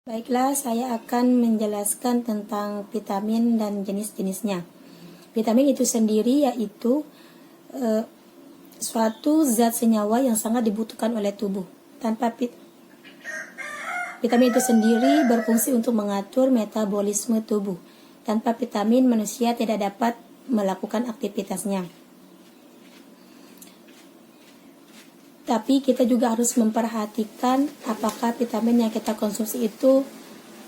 Baiklah, saya akan menjelaskan tentang vitamin dan jenis-jenisnya. Vitamin itu sendiri yaitu suatu zat senyawa yang sangat dibutuhkan oleh tubuh. Tanpa vitamin itu sendiri berfungsi untuk mengatur metabolisme tubuh. Tanpa vitamin, manusia tidak dapat melakukan aktivitasnya. Tapi kita juga harus memperhatikan apakah vitamin yang kita konsumsi itu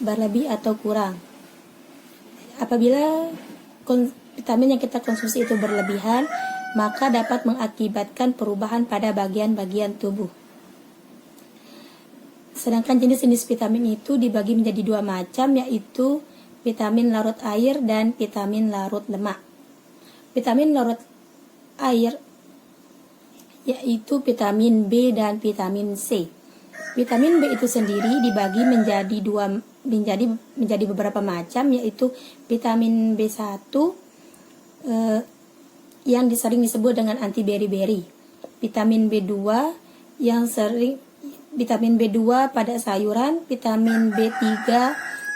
berlebih atau kurang. Apabila vitamin yang kita konsumsi itu berlebihan, maka dapat mengakibatkan perubahan pada bagian-bagian tubuh. Sedangkan jenis-jenis vitamin itu dibagi menjadi dua macam, yaitu vitamin larut air dan vitamin larut lemak. Vitamin larut air yaitu vitamin B dan vitamin C. Vitamin B itu sendiri dibagi menjadi beberapa macam, yaitu vitamin B1 yang sering disebut dengan anti beri-beri. Vitamin B2 vitamin B2 pada sayuran, vitamin B3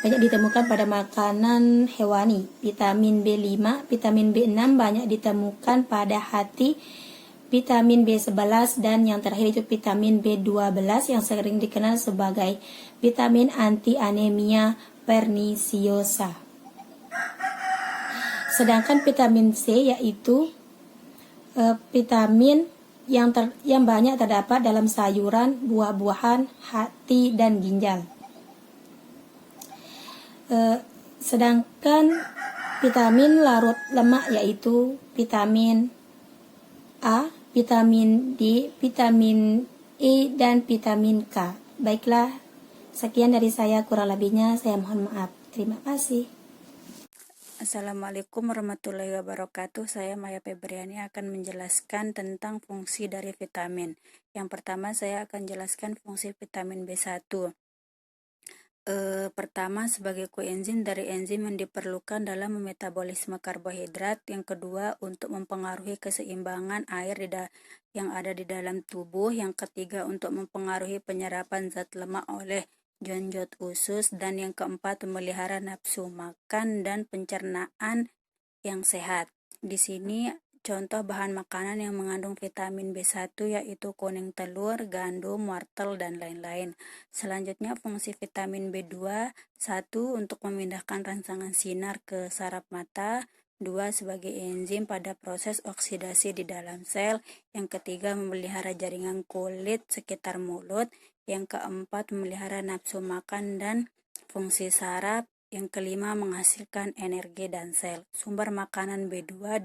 banyak ditemukan pada makanan hewani, vitamin B5, vitamin B6 banyak ditemukan pada hati, vitamin B11, dan yang terakhir itu vitamin B12 yang sering dikenal sebagai vitamin anti anemia perniciosa. Sedangkan vitamin C yaitu vitamin yang banyak terdapat dalam sayuran, buah-buahan, hati, dan ginjal. Sedangkan vitamin larut lemak yaitu vitamin A, vitamin D, vitamin E, dan vitamin K. Baiklah, sekian dari saya, kurang lebihnya saya mohon maaf. Terima kasih. Assalamualaikum warahmatullahi wabarakatuh. Saya Maya Febriani akan menjelaskan tentang fungsi dari vitamin. Yang pertama saya akan jelaskan fungsi vitamin B1. Pertama, sebagai koenzim dari enzim yang diperlukan dalam metabolisme karbohidrat. Yang kedua, untuk mempengaruhi keseimbangan air yang ada di dalam tubuh. Yang ketiga, untuk mempengaruhi penyerapan zat lemak oleh jonjot usus. Dan yang keempat, memelihara nafsu makan dan pencernaan yang sehat. Di sini contoh bahan makanan yang mengandung vitamin B1 yaitu kuning telur, gandum, wortel, dan lain-lain. Selanjutnya fungsi vitamin B2, 1 untuk memindahkan rangsangan sinar ke saraf mata, 2 sebagai enzim pada proses oksidasi di dalam sel, yang ketiga memelihara jaringan kulit sekitar mulut, yang keempat memelihara nafsu makan dan fungsi saraf, yang kelima menghasilkan energi dan sel. Sumber makanan B2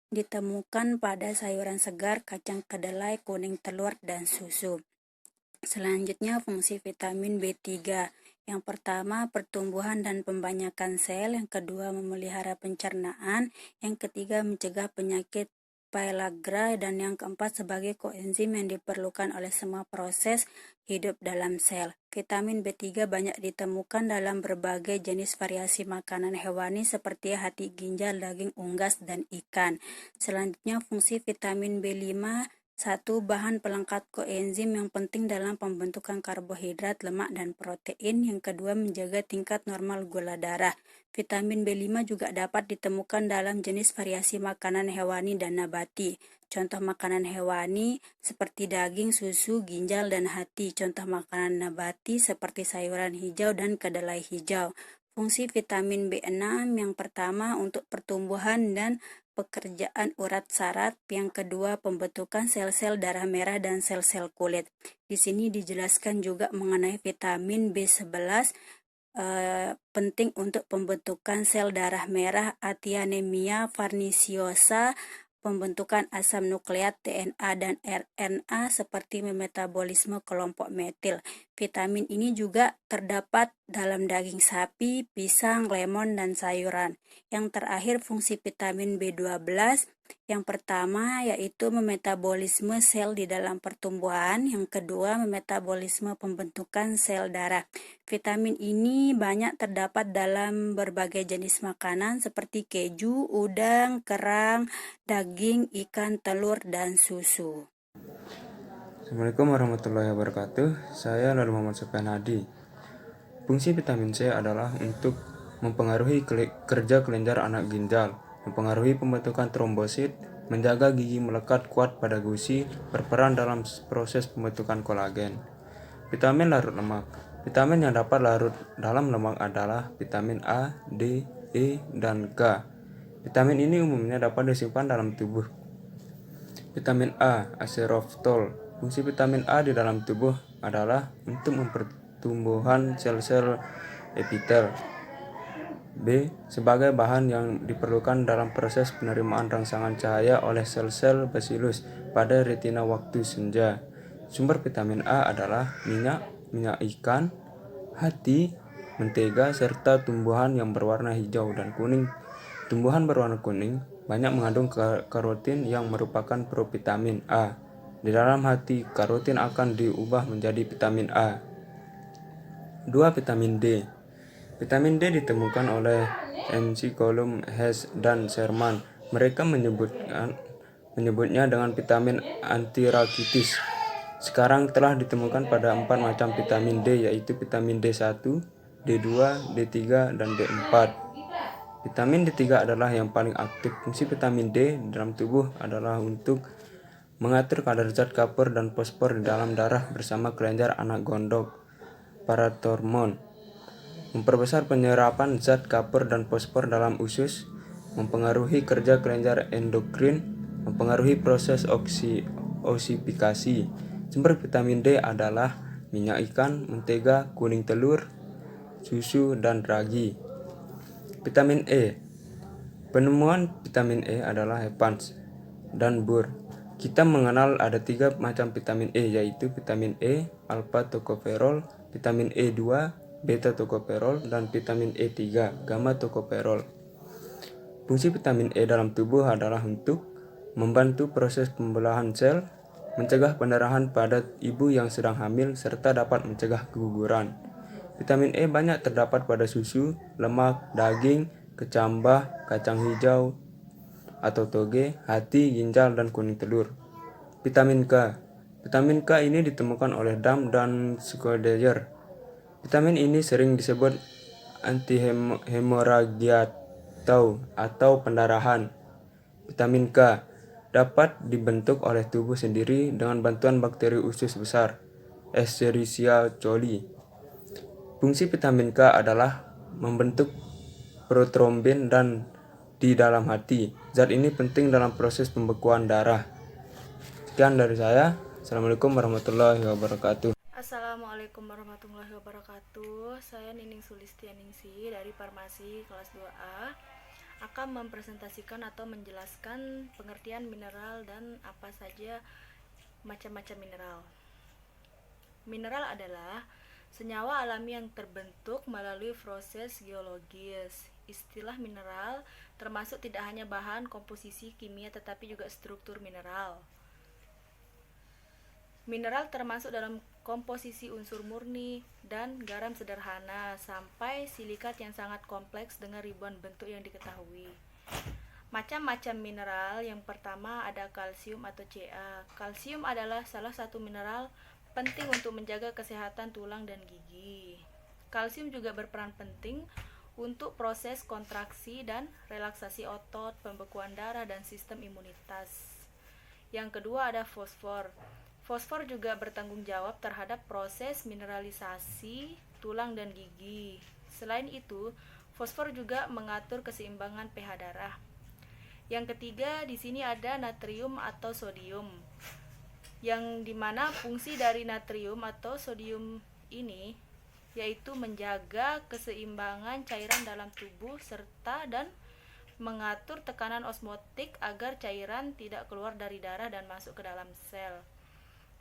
ditemukan pada sayuran segar, kacang kedelai, kuning telur, dan susu. Selanjutnya fungsi vitamin B3. Yang pertama pertumbuhan dan pembanyakan sel, yang kedua memelihara pencernaan, yang ketiga mencegah penyakit pellagra, dan yang keempat sebagai koenzim yang diperlukan oleh semua proses hidup dalam sel. Vitamin B3 banyak ditemukan dalam berbagai jenis variasi makanan hewani seperti hati, ginjal, daging unggas, dan ikan. Selanjutnya fungsi vitamin B5, 1 bahan pelengkap koenzim yang penting dalam pembentukan karbohidrat, lemak, dan protein. Yang kedua menjaga tingkat normal gula darah. Vitamin B5 juga dapat ditemukan dalam jenis variasi makanan hewani dan nabati. Contoh makanan hewani seperti daging, susu, ginjal, dan hati. Contoh makanan nabati seperti sayuran hijau dan kedelai hijau. Fungsi vitamin B6 yang pertama untuk pertumbuhan dan pekerjaan urat saraf, yang kedua pembentukan sel-sel darah merah dan sel-sel kulit. Di sini dijelaskan juga mengenai vitamin B11, penting untuk pembentukan sel darah merah, atianemia perniciosa, pembentukan asam nukleat DNA dan RNA seperti metabolisme kelompok metil. Vitamin ini juga terdapat dalam daging sapi, pisang, lemon, dan sayuran. Yang terakhir fungsi vitamin B12, yang pertama yaitu memetabolisme sel di dalam pertumbuhan, yang kedua memetabolisme pembentukan sel darah. Vitamin ini banyak terdapat dalam berbagai jenis makanan seperti keju, udang, kerang, daging, ikan, telur, dan susu. Assalamualaikum warahmatullahi wabarakatuh. Saya Lalu Muhammad Sofyan Hadi. Fungsi vitamin C adalah untuk mempengaruhi kerja kelenjar anak ginjal, mempengaruhi pembentukan trombosit, menjaga gigi melekat kuat pada gusi, berperan dalam proses pembentukan kolagen. Vitamin larut lemak. Vitamin yang dapat larut dalam lemak adalah vitamin A, D, E, dan K. Vitamin ini umumnya dapat disimpan dalam tubuh. Vitamin A, aserofitol. Fungsi vitamin A di dalam tubuh adalah untuk mempertumbuhan sel-sel epitel. B. Sebagai bahan yang diperlukan dalam proses penerimaan rangsangan cahaya oleh sel-sel basilus pada retina waktu senja. Sumber vitamin A adalah minyak ikan, hati, mentega, serta tumbuhan yang berwarna hijau dan kuning. Tumbuhan berwarna kuning banyak mengandung karotin yang merupakan provitamin A. Di dalam hati, karotin akan diubah menjadi vitamin A. 2. Vitamin D. Vitamin D ditemukan oleh MC Colum, Hess, dan Sherman. Mereka menyebutnya dengan vitamin antirakitis. Sekarang telah ditemukan pada 4 macam vitamin D, yaitu vitamin D1, D2, D3, dan D4. Vitamin D3 adalah yang paling aktif. Fungsi vitamin D dalam tubuh adalah untuk mengatur kadar zat kapur dan fosfor di dalam darah bersama kelenjar anak gondok, parathormon, memperbesar penyerapan zat kapur dan fosfor dalam usus, mempengaruhi kerja kelenjar endokrin, mempengaruhi proses osifikasi. Sumber vitamin D adalah minyak ikan, mentega, kuning telur, susu, dan ragi. Vitamin E. Penemuan vitamin E adalah Evans dan Burr. Kita mengenal ada 3 macam vitamin E, yaitu vitamin E, alpha tocopherol, vitamin E2, beta tocopherol, dan vitamin E3, gamma tocopherol. Fungsi vitamin E dalam tubuh adalah untuk membantu proses pembelahan sel, mencegah pendarahan pada ibu yang sedang hamil, serta dapat mencegah keguguran. Vitamin E banyak terdapat pada susu, lemak, daging, kecambah, kacang hijau atau toge, hati, ginjal, dan kuning telur. Vitamin K. Vitamin K ini ditemukan oleh Dam dan Scudder. Vitamin ini sering disebut antihemorrhagiatau atau pendarahan. Vitamin K dapat dibentuk oleh tubuh sendiri dengan bantuan bakteri usus besar, Escherichia coli. Fungsi vitamin K adalah membentuk protrombin dan di dalam hati. Zat ini penting dalam proses pembekuan darah. Sekian dari saya. Assalamualaikum warahmatullahi wabarakatuh. Assalamualaikum warahmatullahi wabarakatuh. Saya Nining Sulistianingsi dari Farmasi kelas 2A akan mempresentasikan atau menjelaskan pengertian mineral dan apa saja macam-macam mineral. Mineral adalah senyawa alami yang terbentuk melalui proses geologis. Istilah mineral termasuk tidak hanya bahan komposisi kimia tetapi juga struktur mineral. Mineral termasuk dalam komposisi unsur murni dan garam sederhana sampai silikat yang sangat kompleks dengan ribuan bentuk yang diketahui. Macam-macam mineral, yang pertama ada kalsium atau Ca. Kalsium adalah salah satu mineral penting untuk menjaga kesehatan tulang dan gigi. Kalsium juga berperan penting untuk proses kontraksi dan relaksasi otot, pembekuan darah, dan sistem imunitas. Yang kedua ada fosfor. Fosfor juga bertanggung jawab terhadap proses mineralisasi tulang dan gigi. Selain itu, fosfor juga mengatur keseimbangan pH darah. Yang ketiga, di sini ada natrium atau sodium, yang dimana fungsi dari natrium atau sodium ini yaitu menjaga keseimbangan cairan dalam tubuh serta dan mengatur tekanan osmotik agar cairan tidak keluar dari darah dan masuk ke dalam sel.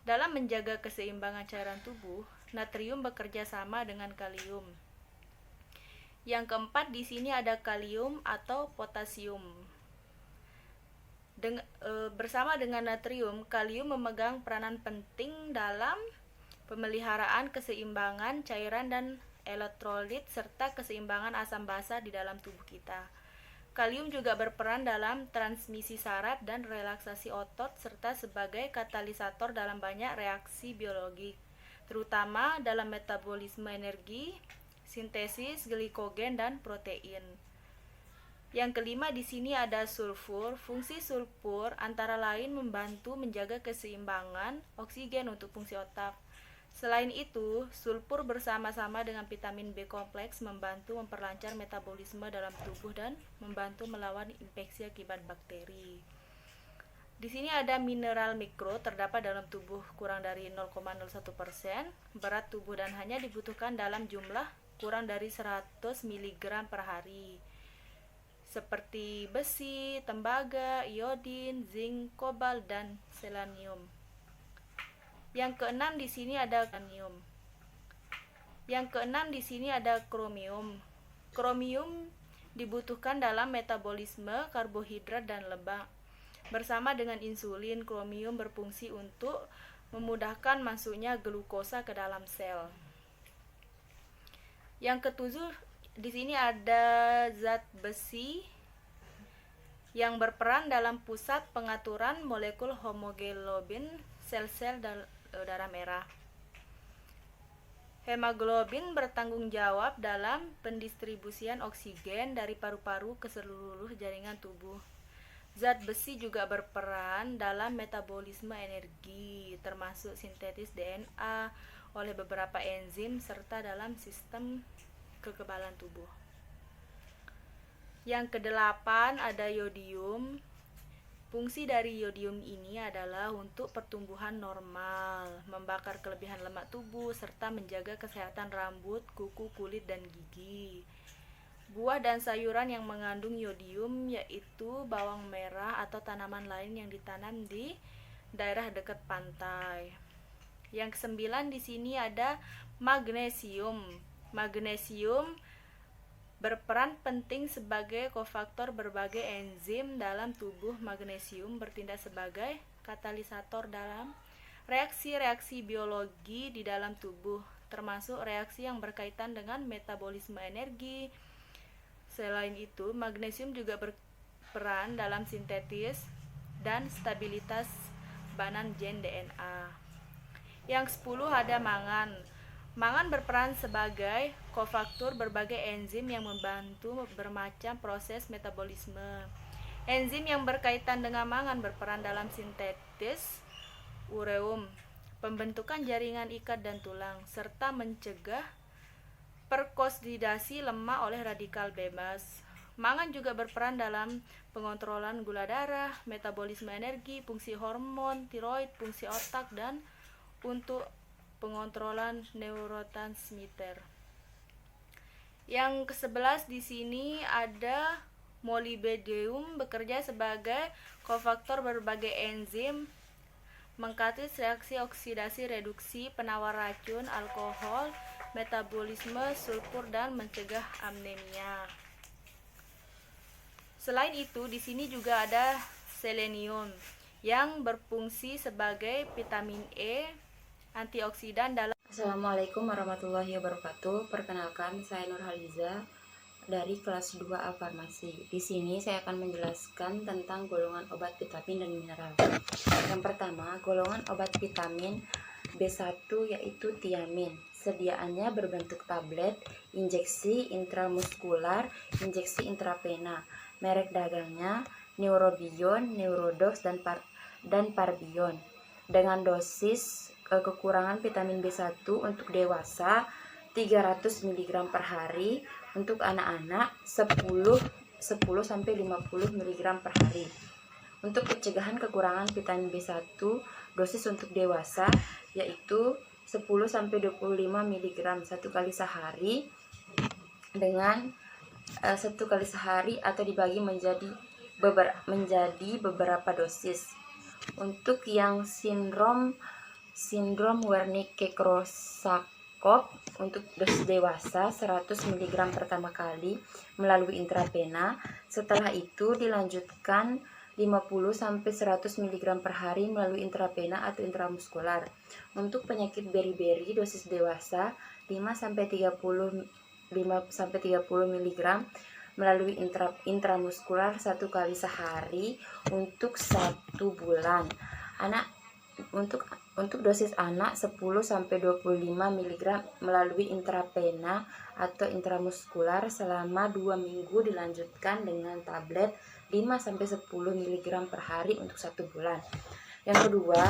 Dalam menjaga keseimbangan cairan tubuh, natrium bekerja sama dengan kalium. Yang keempat, di sini ada kalium atau potasium. Bersama dengan natrium, kalium memegang peranan penting dalam pemeliharaan keseimbangan cairan dan elektrolit serta keseimbangan asam basa di dalam tubuh kita. Kalium juga berperan dalam transmisi saraf dan relaksasi otot serta sebagai katalisator dalam banyak reaksi biologi, terutama dalam metabolisme energi, sintesis glikogen dan protein. Yang kelima di sini ada sulfur. Fungsi sulfur antara lain membantu menjaga keseimbangan oksigen untuk fungsi otak. Selain itu, sulfur bersama-sama dengan vitamin B kompleks membantu memperlancar metabolisme dalam tubuh dan membantu melawan infeksi akibat bakteri. Di sini ada mineral mikro terdapat dalam tubuh kurang dari 0,01%, berat tubuh dan hanya dibutuhkan dalam jumlah kurang dari 100 mg per hari. Seperti besi, tembaga, iodin, zinc, kobalt, dan selenium. Yang keenam di sini ada kromium. Kromium. Kromium dibutuhkan dalam metabolisme karbohidrat dan lemak. Bersama dengan insulin, kromium berfungsi untuk memudahkan masuknya glukosa ke dalam sel. Yang ketujuh, di sini ada zat besi yang berperan dalam pusat pengaturan molekul hemoglobin sel-sel darah merah. Hemoglobin bertanggung jawab dalam pendistribusian oksigen dari paru-paru ke seluruh jaringan tubuh. Zat besi juga berperan dalam metabolisme energi, termasuk sintesis DNA oleh beberapa enzim serta dalam sistem kekebalan tubuh. Yang kedelapan ada yodium. Fungsi dari yodium ini adalah untuk pertumbuhan normal, membakar kelebihan lemak tubuh, serta menjaga kesehatan rambut, kuku, kulit, dan gigi. Buah dan sayuran yang mengandung yodium yaitu bawang merah atau tanaman lain yang ditanam di daerah dekat pantai. Yang kesembilan di sini ada magnesium. Magnesium berperan penting sebagai kofaktor berbagai enzim dalam tubuh. Magnesium bertindak sebagai katalisator dalam reaksi-reaksi biologi di dalam tubuh, termasuk reaksi yang berkaitan dengan metabolisme energi. Selain itu, magnesium juga berperan dalam sintetis dan stabilitas banan gen DNA. Yang 10 ada mangan. Mangan berperan sebagai kofaktor berbagai enzim yang membantu bermacam proses metabolisme. Enzim yang berkaitan dengan mangan berperan dalam sintetis ureum, pembentukan jaringan ikat dan tulang, serta mencegah peroksidasi lemak oleh radikal bebas. Mangan juga berperan dalam pengontrolan gula darah, metabolisme energi, fungsi hormon, tiroid, fungsi otak, dan untuk pengontrolan neurotransmitter. Yang ke-11 di sini ada molybdenum, bekerja sebagai kofaktor berbagai enzim, mengkatalis reaksi oksidasi reduksi, penawar racun, alkohol, metabolisme sulfur, dan mencegah anemia. Selain itu, di sini juga ada selenium yang berfungsi sebagai vitamin E, antioksidan dalam. Assalamualaikum warahmatullahi wabarakatuh. Perkenalkan, saya Nurhaliza dari kelas 2A Farmasi. Di sini saya akan menjelaskan tentang golongan obat vitamin dan mineral. Yang pertama, golongan obat vitamin B1 yaitu tiamin. Sediaannya berbentuk tablet, injeksi intramuskular, injeksi intravena. Merek dagangnya Neurobion, Neurodox, dan Parbion. Dengan dosis kekurangan vitamin B1 untuk dewasa 300 mg per hari, untuk anak-anak 10-50 mg per hari. Untuk pencegahan kekurangan vitamin B1, dosis untuk dewasa yaitu 10-25 mg satu kali sehari, dengan satu kali sehari atau dibagi menjadi beberapa dosis. Untuk yang sindrom Wernicke-Korsakoff, untuk dosis dewasa 100 mg pertama kali melalui intravena, setelah itu dilanjutkan 50-100 mg per hari melalui intravena atau intramuskular. Untuk penyakit beri-beri, dosis dewasa 5-30 mg melalui intramuskular satu kali sehari untuk 1 bulan. Untuk dosis anak 10-25 mg melalui intravena atau intramuskular selama 2 minggu dilanjutkan dengan tablet 5-10 mg per hari untuk 1 bulan. Yang kedua,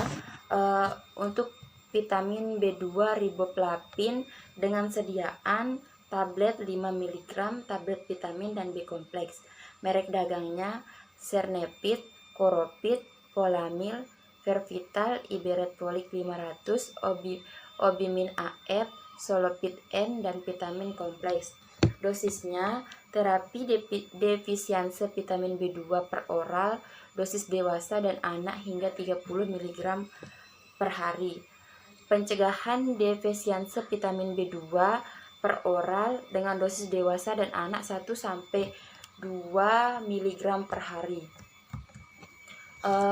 untuk vitamin B2 riboflavin dengan sediaan tablet 5 mg, tablet vitamin dan B kompleks. Merek dagangnya Cernepit, Koropit, Polamil, Vervital, Iberet Folik 500, Obimin AF, Solopit N, dan vitamin kompleks. Dosisnya terapi defisiensi vitamin B2 per oral, dosis dewasa dan anak hingga 30 mg per hari. Pencegahan defisiensi vitamin B2 per oral dengan dosis dewasa dan anak 1-2 mg per hari.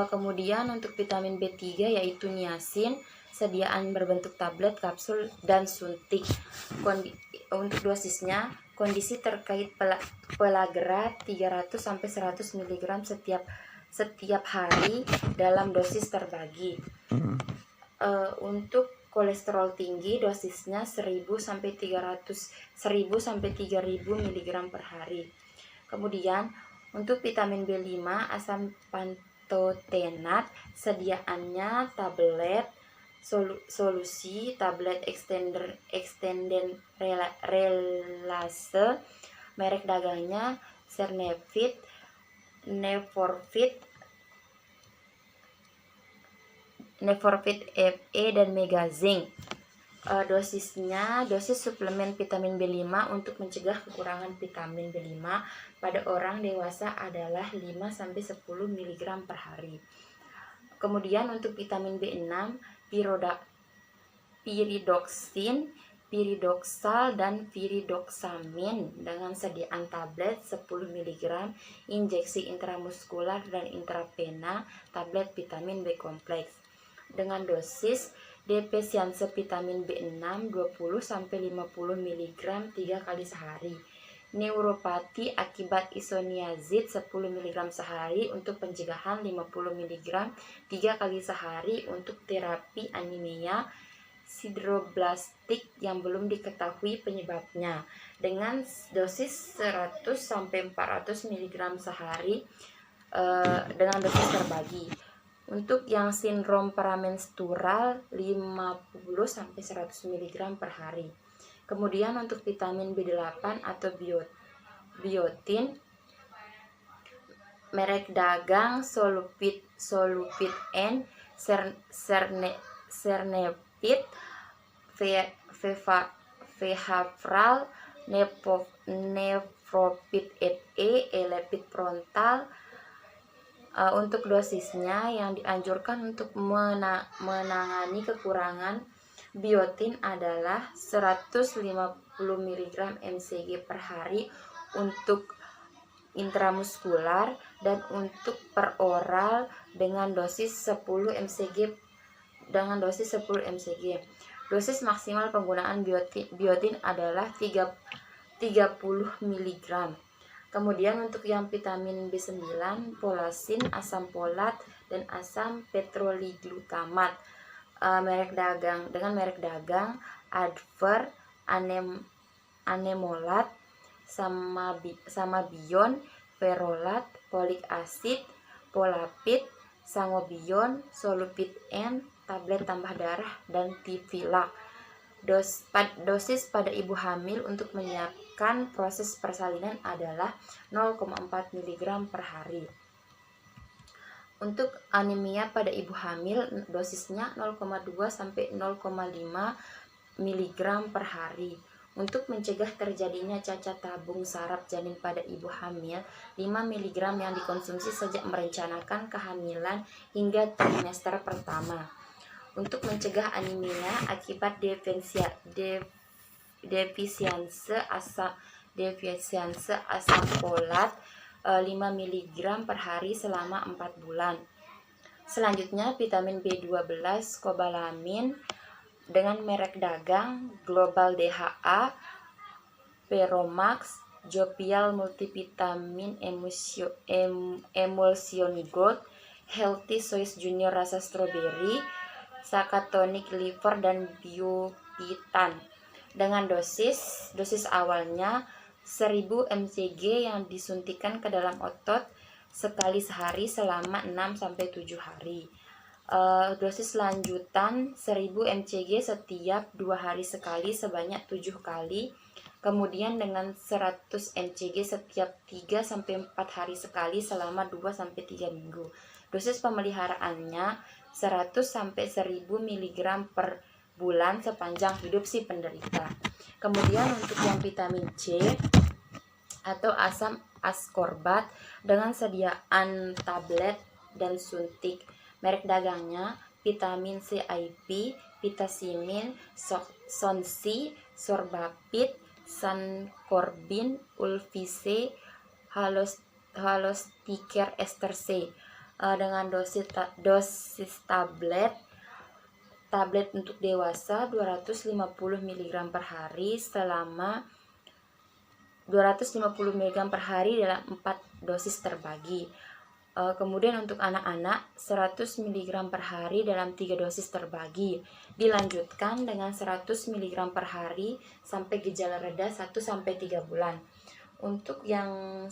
Kemudian untuk vitamin B3 yaitu niacin, sediaan berbentuk tablet, kapsul, dan suntik. Untuk dosisnya, kondisi terkait pelagerat 300-100 mg setiap hari dalam dosis terbagi. Untuk kolesterol tinggi, dosisnya 1000-3000 mg per hari. Kemudian untuk vitamin B5 asam pantotenat, sediaannya tablet, solusi, tablet extended relase, merek dagangnya Cernepit, Neforfit FE, dan Megazing. Dosis suplemen vitamin B5 untuk mencegah kekurangan vitamin B5 pada orang dewasa adalah 5-10 mg per hari. Kemudian untuk vitamin B6, pyridoxine, pyridoxal, dan pyridoxamin dengan sediaan tablet 10 mg, injeksi intramuskular dan intravena, tablet vitamin B kompleks. Dengan dosis defisiensi vitamin B6 20-50 mg 3 kali sehari. Neuropati akibat isoniazid 10 mg sehari untuk pencegahan 50 mg 3 kali sehari untuk terapi anemia sideroblastik yang belum diketahui penyebabnya dengan dosis 100-400 mg sehari dengan dosis terbagi. Untuk yang sindrom pramenstrual 50-100 mg per hari. Kemudian untuk vitamin B8 atau biotin, merek dagang Solupit N, Cernepit, Vehafral, Nefropit FE, Elepit frontal. Untuk dosisnya yang dianjurkan untuk menangani kekurangan biotin adalah 150 mg mcg per hari untuk intramuskular dan untuk per oral dengan dosis 10 mcg. Dosis maksimal penggunaan biotin adalah 30 mg. Kemudian untuk yang vitamin B9, polasin, asam folat, dan asam petroliglutamat, merek dagang Adver, Anemolat, Samabion, Ferolat, Folic acid, Polapid, Sangobion, Solupit N, tablet tambah darah, dan Tifilak. Dosis pada ibu hamil untuk menyiapkan proses persalinan adalah 0,4 mg per hari. Untuk anemia pada ibu hamil, dosisnya 0,2-0,5 mg per hari. Untuk mencegah terjadinya cacat tabung saraf janin pada ibu hamil, 5 mg yang dikonsumsi sejak merencanakan kehamilan hingga trimester pertama. Untuk mencegah anemia akibat defisiensi asam folat 5 mg per hari selama 4 bulan. Selanjutnya vitamin B12 Cobalamin dengan merek dagang Global DHA, Peromax, Jovial Multivitamin Emulsion Gold, Healthy Choice Junior rasa strawberry, Sakatonik liver, dan biopitan. Dengan dosis awalnya 1000 mcg yang disuntikan ke dalam otot sekali sehari selama 6-7 hari. Dosis lanjutan 1000 mcg setiap 2 hari sekali sebanyak 7 kali. Kemudian dengan 100 mcg setiap 3-4 hari sekali selama 2-3 minggu. Dosis pemeliharaannya 100-1000 mg per bulan sepanjang hidup si penderita. Kemudian untuk yang vitamin C atau asam askorbat dengan sediaan tablet dan suntik. Merek dagangnya vitamin C IP, Vitasimin, Sonsi, Sorbapit, Sancorbin, Ulvice, Halostiker Ester C. Dengan dosis tablet untuk dewasa 250 mg per hari selama 250 mg per hari dalam 4 dosis terbagi. Kemudian untuk anak-anak 100 mg per hari dalam 3 dosis terbagi. Dilanjutkan dengan 100 mg per hari sampai gejala reda 1-3 bulan. Untuk yang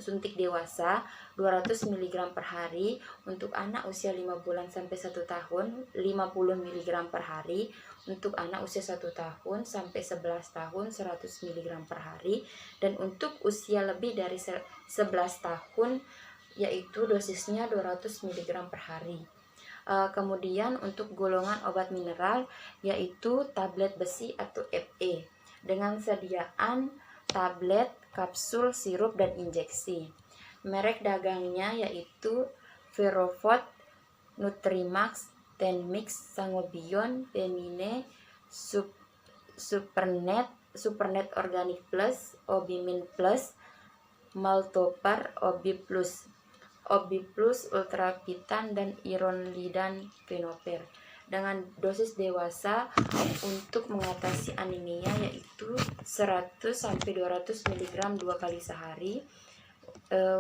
suntik dewasa 200 mg per hari, untuk anak usia 5 bulan sampai 1 tahun 50 mg per hari, untuk anak usia 1 tahun sampai 11 tahun 100 mg per hari, dan untuk usia lebih dari 11 tahun yaitu dosisnya 200 mg per hari. Kemudian untuk golongan obat mineral yaitu tablet besi atau Fe dengan sediaan tablet, kapsul, sirup, dan injeksi. Merek dagangnya yaitu Ferrofort, Nutrimax, Tenmix, Sangobion, Benine, Supernet Organic Plus, Obimin Plus, Maltopar, Obi Plus, Ultravitan, dan Ironlidan Venoper. Dengan dosis dewasa untuk mengatasi anemia yaitu 100-200 mg 2 kali sehari.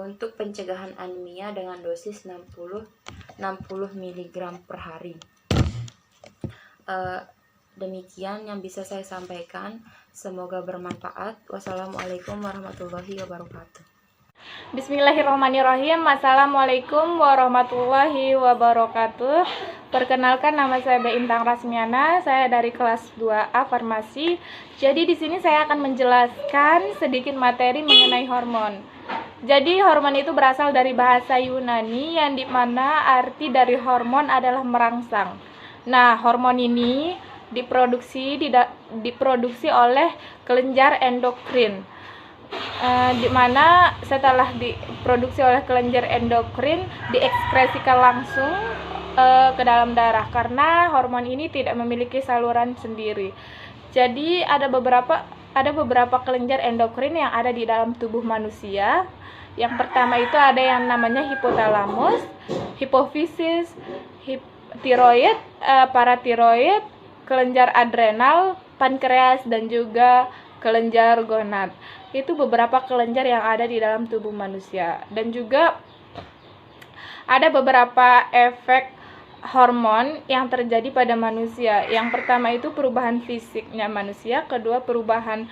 Untuk pencegahan anemia dengan dosis 60 mg per hari. Demikian yang bisa saya sampaikan. Semoga bermanfaat. Wassalamualaikum warahmatullahi wabarakatuh. Bismillahirrahmanirrahim. Assalamualaikum warahmatullahi wabarakatuh. Perkenalkan, nama saya Intang Rasmiana. Saya dari kelas 2A Farmasi. Jadi di sini saya akan menjelaskan sedikit materi mengenai hormon. Jadi hormon itu berasal dari bahasa Yunani yang dimana arti dari hormon adalah merangsang. Nah, hormon ini diproduksi oleh kelenjar endokrin. Di mana setelah diproduksi oleh kelenjar endokrin diekskresikan langsung ke dalam darah karena hormon ini tidak memiliki saluran sendiri. Jadi ada beberapa kelenjar endokrin yang ada di dalam tubuh manusia. Yang pertama itu ada yang namanya hipotalamus, hipofisis, tiroid, paratiroid, kelenjar adrenal, pankreas, dan juga kelenjar gonad. Itu beberapa kelenjar yang ada di dalam tubuh manusia. Dan juga ada beberapa efek hormon yang terjadi pada manusia. Yang pertama itu perubahan fisiknya manusia, kedua perubahan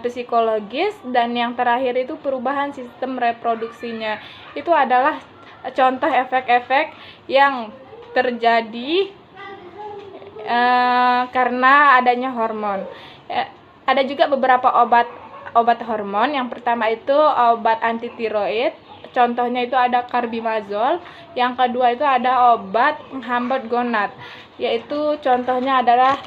psikologis, dan yang terakhir itu perubahan sistem reproduksinya. Itu adalah contoh efek-efek yang terjadi karena adanya hormon. Ada juga beberapa obat hormon. Yang pertama itu obat antitiroid. Contohnya itu ada carbimazole. Yang kedua itu ada obat penghambat gonad, yaitu contohnya adalah